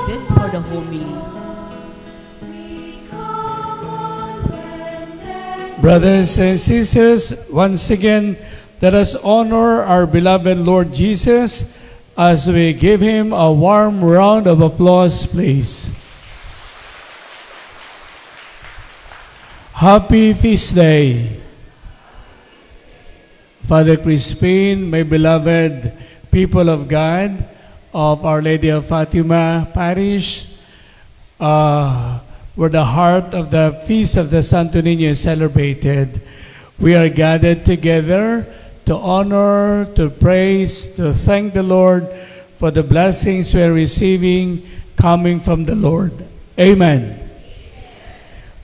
seated for the homily. Brothers and sisters, once again, let us honor our beloved Lord Jesus as we give Him a warm round of applause, please. Happy Feast Day. Father Crispin, my beloved people of God, of Our Lady of Fatima Parish, where the heart of the Feast of the Santo Niño is celebrated, we are gathered together to honor, to praise, to thank the Lord for the blessings we are receiving coming from the Lord. Amen.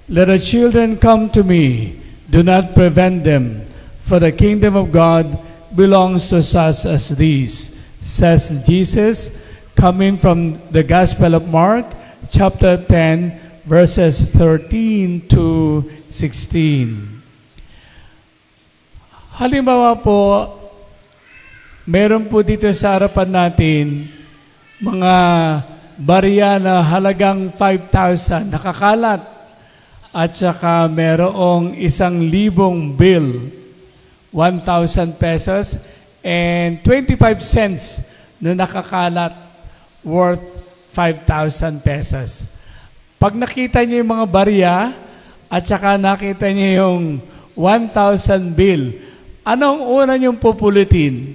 Let the children come to me, do not prevent them, for the kingdom of God belongs to such as these, says Jesus, coming from the Gospel of Mark, chapter 10, verses 13 to 16. Halimbawa po, meron po dito sa harapan natin mga barya na halagang 5,000 nakakalat at saka merong 1,000 bill, 1,000 pesos and 25 cents na nakakalat worth 5,000 pesos. Pag nakita niyo yung mga barya at saka nakita niyo yung 1,000 bill, anong una niyong pupulutin?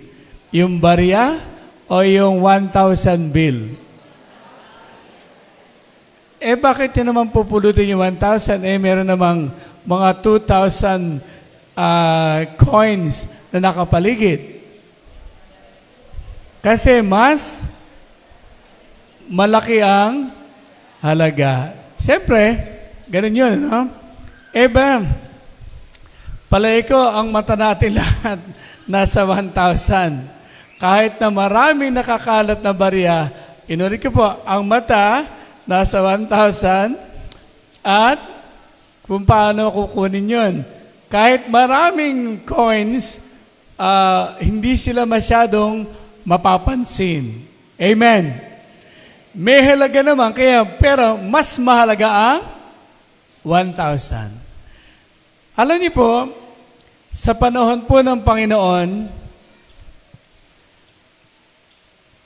Yung barya o yung 1,000 bill? Bakit yun naman pupulutin yung 1,000? Meron namang mga 2,000 coins na nakapaligid. Kasi mas malaki ang halaga. Siyempre, ganun yun, no? Palay ko, ang mata natin lahat nasa 1,000. Kahit na maraming nakakalat na barya, inulit ko po, ang mata nasa 1,000 at kung paano kukunin yun. Kahit maraming coins, hindi sila masyadong mapapansin. Amen. May halaga naman, pero mas mahalaga ang 1,000. Alam niyo po, sa panahon po ng Panginoon,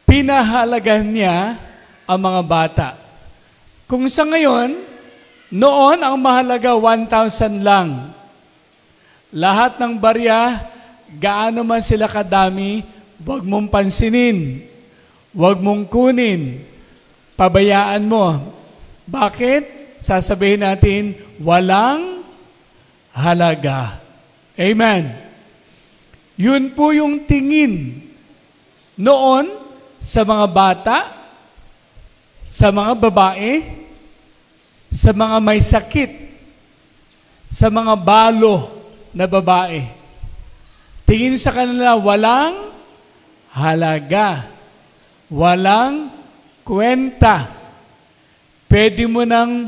pinahalagahan niya ang mga bata. Kung sa ngayon, noon ang mahalaga 1,000 lang. Lahat ng barya, gaano man sila kadami, huwag mong pansinin, huwag mong kunin, pabayaan mo. Bakit? Sasabihin natin, walang halaga. Amen. Yun po yung tingin noon sa mga bata, sa mga babae, sa mga may sakit, sa mga balo na babae. Tingin sa kanila, walang halaga, walang kwenta. Pwede mo nang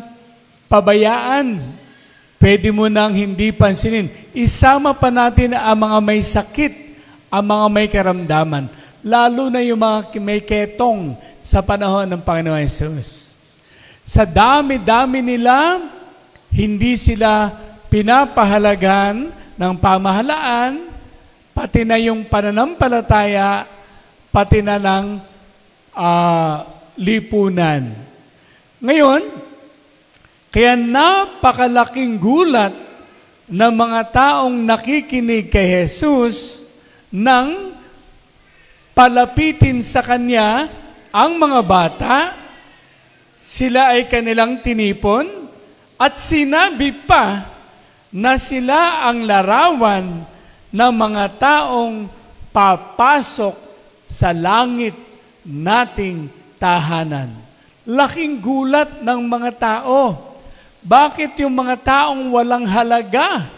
pabayaan, pwede mo nang hindi pansinin. Isama pa natin ang mga may sakit, ang mga may karamdaman, lalo na yung mga may ketong sa panahon ng Panginoon Jesus. Sa dami-dami nila, hindi sila pinapahalagan ng pamahalaan, pati na yung pananampalataya, pati na ng lipunan. Ngayon, kaya napakalaking gulat ng mga taong nakikinig kay Jesus nang palapitin sa Kanya ang mga bata, sila ay kanilang tinipon at sinabi pa na sila ang larawan ng mga taong papasok sa langit nating tahanan. Laking gulat ng mga tao. Bakit yung mga taong walang halaga?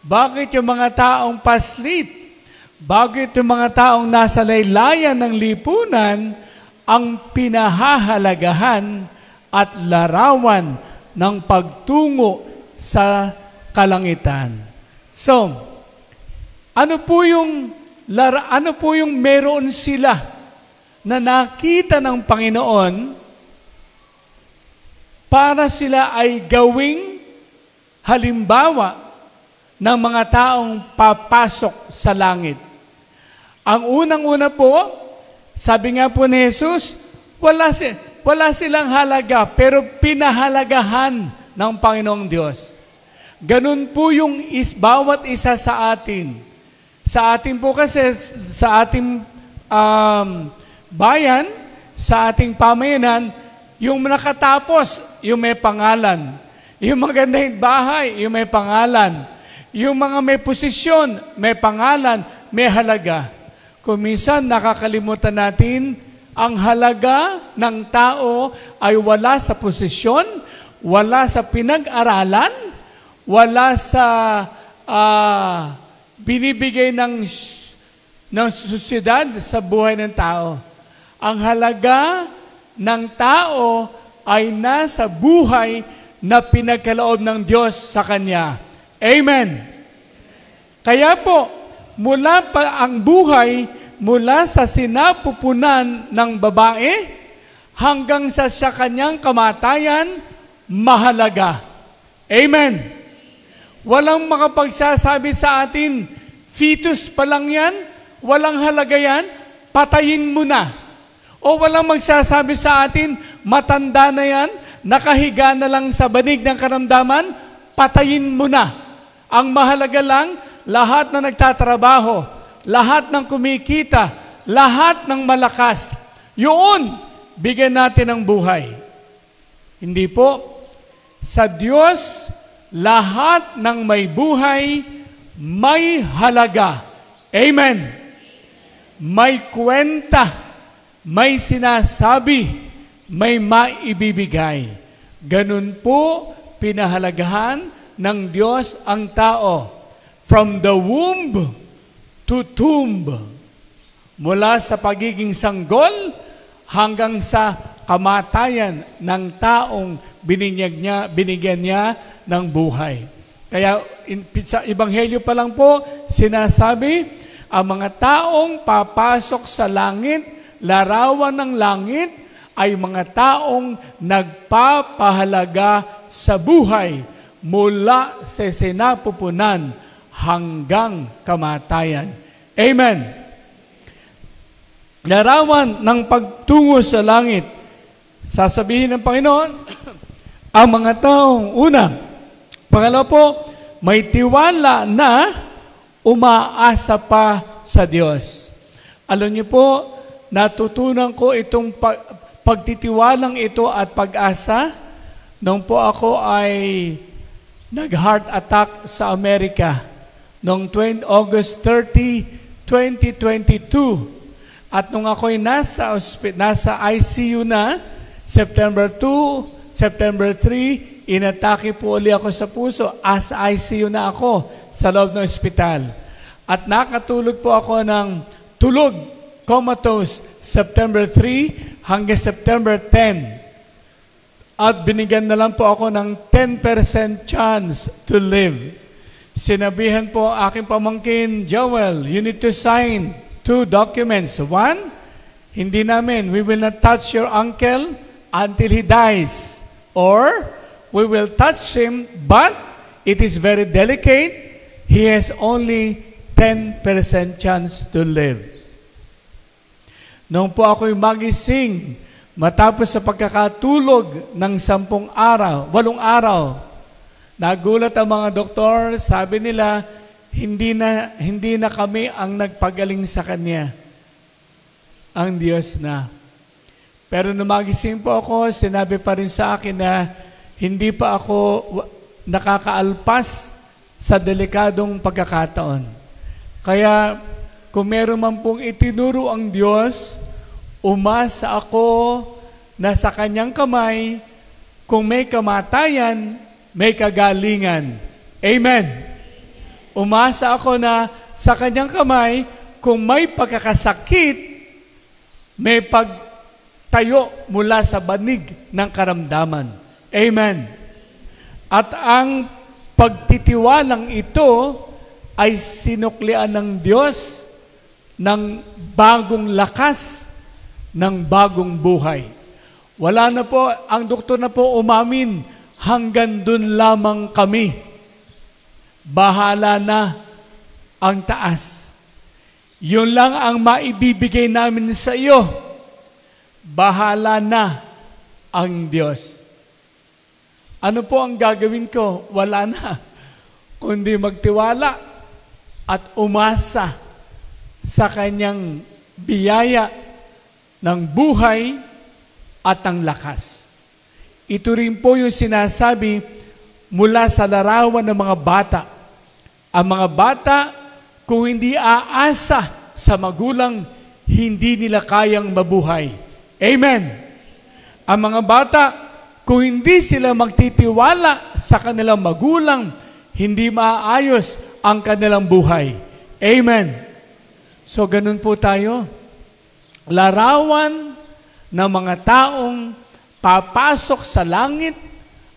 Bakit yung mga taong paslit? Bakit yung mga taong nasa laylayan ng lipunan ang pinahahalagahan at larawan ng pagtungo sa kalangitan? So, ano po yung meron sila na nakita ng Panginoon para sila ay gawing halimbawa ng mga taong papasok sa langit. Ang unang-una po, sabi nga po ni Jesus, wala silang halaga, pero pinahalagahan ng Panginoong Diyos. Ganun po yung bawat isa sa atin. Sa atin po kasi, sa ating bayan, sa ating pamayanan, yung nakatapos, yung may pangalan. Yung magandang bahay, yung may pangalan. Yung mga may posisyon, may pangalan, may halaga. Kung minsan nakakalimutan natin, ang halaga ng tao ay wala sa posisyon, wala sa pinag-aralan, wala sa binibigay ng sosyedad sa buhay ng tao. Ang halaga ng tao ay nasa buhay na pinagkaloob ng Diyos sa Kanya. Amen. Kaya po, mula pa ang buhay, mula sa sinapupunan ng babae, hanggang sa kanyang kamatayan, mahalaga. Amen. Walang makapagsasabi sa atin, fetus pa lang yan, walang halaga yan, patayin mo na. O walang magsasabi sa atin, matanda na yan, nakahiga na lang sa banig ng karamdaman, patayin mo na. Ang mahalaga lang, lahat na nagtatrabaho, lahat ng kumikita, lahat ng malakas, yun, bigyan natin ng buhay. Hindi po. Sa Diyos, lahat ng may buhay, may halaga. Amen. May kwenta, may sinasabi, may maibibigay. Ganun po, pinahalagahan ng Diyos ang tao. From the womb to tomb. Mula sa pagiging sanggol hanggang sa kamatayan ng taong binigyan niya ng buhay. Kaya sa Ebanghelyo pa lang po, sinasabi, ang mga taong papasok sa langit, larawan ng langit, ay mga taong nagpapahalaga sa buhay mula sa sinapupunan hanggang kamatayan. Amen. Larawan ng pagtungo sa langit, sasabihin ng Panginoon, ang mga taong una, pangalawa po, may tiwala na umaasa pa sa Diyos. Alam niyo po, natutunan ko itong pagtitiwalang ito at pag-asa nung po ako ay nag-heart attack sa Amerika noong August 30, 2022. At nung ako'y nasa ICU na, September 2, September 3, inatake po uli ako sa puso. As ICU na ako sa loob ng ospital. At nakatulog po ako ng tulog, comatose, September 3 hanggang September 10. At binigyan na lang po ako ng 10% chance to live. Sinabihan po aking pamangkin, Joel, you need to sign 2 documents. 1, we will not touch your uncle until he dies. Or, we will touch him, but it is very delicate. He has only 10% chance to live. Noong po ako'y magising, matapos sa pagkakatulog ng 8 araw, nagulat ang mga doktor, sabi nila, hindi na kami ang nagpagaling sa kanya. Ang Diyos na. Pero nung magising po ako, sinabi pa rin sa akin na hindi pa ako nakakaalpas sa delikadong pagkakataon. Kaya kung meron man pong itinuro ang Diyos, umasa ako na sa kanyang kamay, kung may kamatayan, may kagalingan. Amen. Umasa ako na sa kanyang kamay, kung may pagkakasakit, may pagtayo mula sa banig ng karamdaman. Amen. At ang pagtitiwalang ito ay sinuklian ng Diyos ng bagong lakas, ng bagong buhay. Wala na po, ang doktor na po umamin, hanggang dun lamang kami. Bahala na ang taas. Yun lang ang maibibigay namin sa iyo. Bahala na ang Diyos. Ano po ang gagawin ko? Wala na. Kundi magtiwala at umasa sa kanyang biyaya ng buhay at ng lakas. Ito rin po yung sinasabi mula sa larawan ng mga bata. Ang mga bata, kung hindi aasa sa magulang, hindi nila kayang mabuhay. Amen. Ang mga bata, kung hindi sila magtitiwala sa kanilang magulang, hindi maayos ang kanilang buhay. Amen. So, ganun po tayo. Larawan ng mga taong papasok sa langit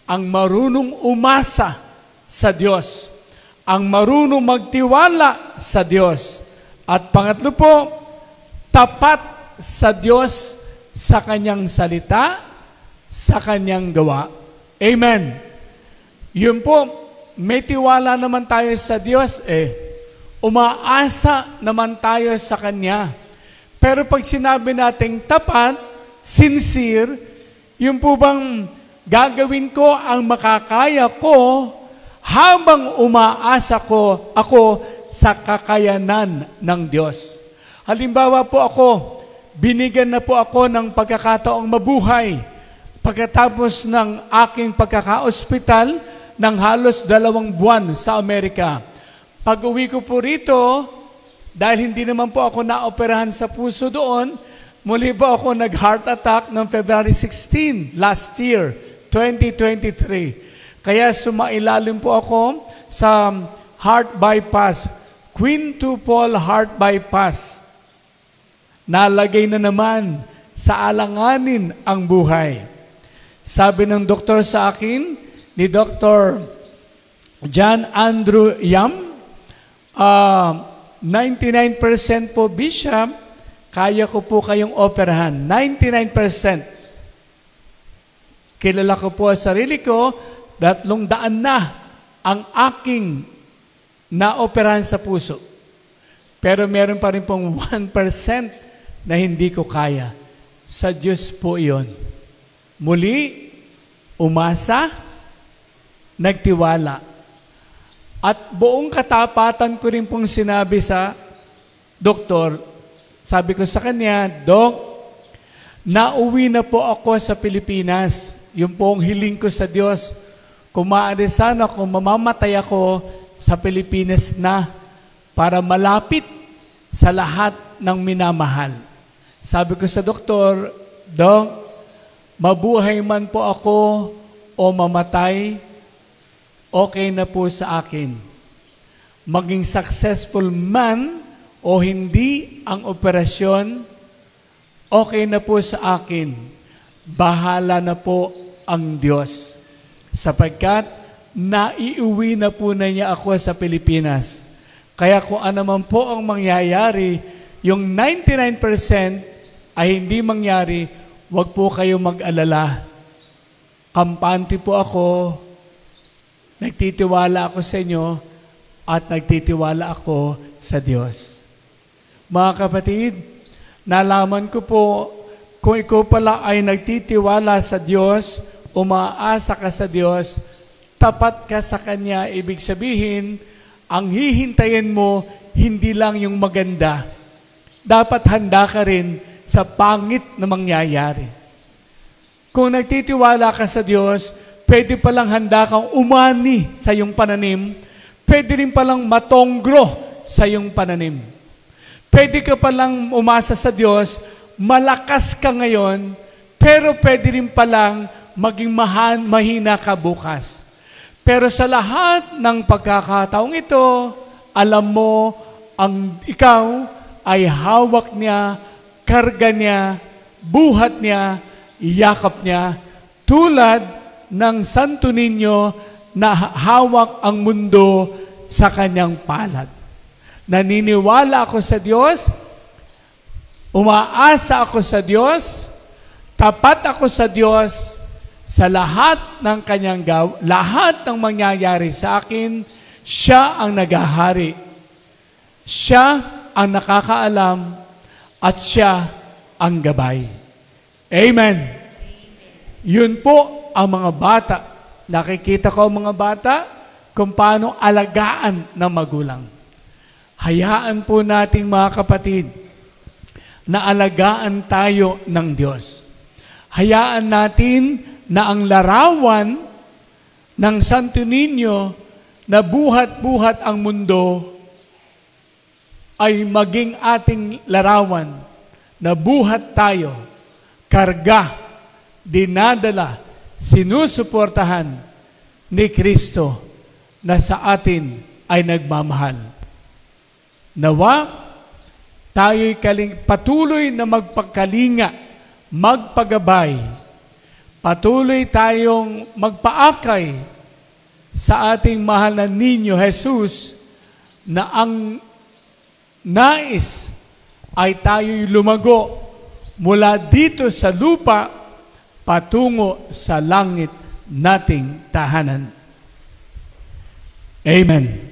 ang marunong umasa sa Diyos, ang marunong magtiwala sa Diyos. At pangatlo po, tapat sa Diyos sa kanyang salita, sa kanyang gawa. Amen. Yun po, may tiwala naman tayo sa Diyos umaasa naman tayo sa Kanya. Pero pag sinabi nating tapat, sincere, yun po bang gagawin ko ang makakaya ko habang umaasa ko ako sa kakayanan ng Diyos. Halimbawa po ako, binigyan na po ako ng pagkakataong mabuhay pagkatapos ng aking pagkaka-ospital ng halos 2 buwan sa Amerika. Pag-uwi ko po rito, dahil hindi naman po ako naoperahan sa puso doon, muli po ako nag-heart attack noong February 16 last year, 2023. Kaya sumailalim po ako sa heart bypass, quintuple heart bypass. Nalagay na naman sa alanganin ang buhay. Sabi ng doktor sa akin, ni Dr. John Andrew Yam, 99% po, Bishop, kaya ko po kayong operahan. 99%. Kilala ko po sa sarili ko, 300 na ang aking naoperahan sa puso. Pero meron pa rin pong 1% na hindi ko kaya. Sa Diyos po iyon. Muli, umasa, nagtiwala. At buong katapatan ko rin pong sinabi sa doktor, sabi ko sa kanya, Dok, nauwi na po ako sa Pilipinas. Yung pong hiling ko sa Diyos, kung maaari sana kung mamamatay ako sa Pilipinas na para malapit sa lahat ng minamahal. Sabi ko sa doktor, Dok, mabuhay man po ako o mamatay, okay na po sa akin. Maging successful man o hindi ang operasyon, okay na po sa akin. Bahala na po ang Diyos. Sapagkat naiuwi na po na niya ako sa Pilipinas. Kaya kung ano man po ang mangyayari, yung 99% ay hindi mangyari, huwag po kayo mag-alala. Kampante po ako, nagtitiwala ako sa inyo, at nagtitiwala ako sa Diyos. Mga kapatid, nalaman ko po, kung ikaw pala ay nagtitiwala sa Diyos, umaasa ka sa Diyos, tapat ka sa Kanya, ibig sabihin, ang hihintayin mo, hindi lang yung maganda. Dapat handa ka rin sa pangit na mangyayari. Kung nagtitiwala ka sa Diyos, pwede palang handa kang umani sa iyong pananim, pwede rin palang matongro sa iyong pananim. Pwede ka palang umasa sa Diyos, malakas ka ngayon, pero pwede rin palang maging mahina ka bukas. Pero sa lahat ng pagkakataong ito, alam mo, ang ikaw ay hawak niya, karga niya, buhat niya, yakap niya, tulad ng Santo Niño na hawak ang mundo sa kanyang palad. Naniniwala ako sa Diyos, umaasa ako sa Diyos, Tapat ako sa Diyos sa lahat ng kanyang lahat ng mangyayari sa akin. Siya ang naghahari. Siya ang nakakaalam at siya ang gabay. Amen. Yun po ang mga bata. Nakikita ko ang mga bata kung paano alagaan ng magulang. Hayaan po nating mga kapatid na alagaan tayo ng Diyos. Hayaan natin na ang larawan ng Santo Niño na buhat-buhat ang mundo ay maging ating larawan na buhat tayo, karga, dinadala, sinusuportahan ni Kristo na sa atin ay nagmamahal. Nawa, tayo'y patuloy na magpagkalinga, magpagabay, patuloy tayong magpaakay sa ating mahal na Niño Jesus na ang nais ay tayo'y lumago mula dito sa lupa patungo sa langit nating tahanan. Amen.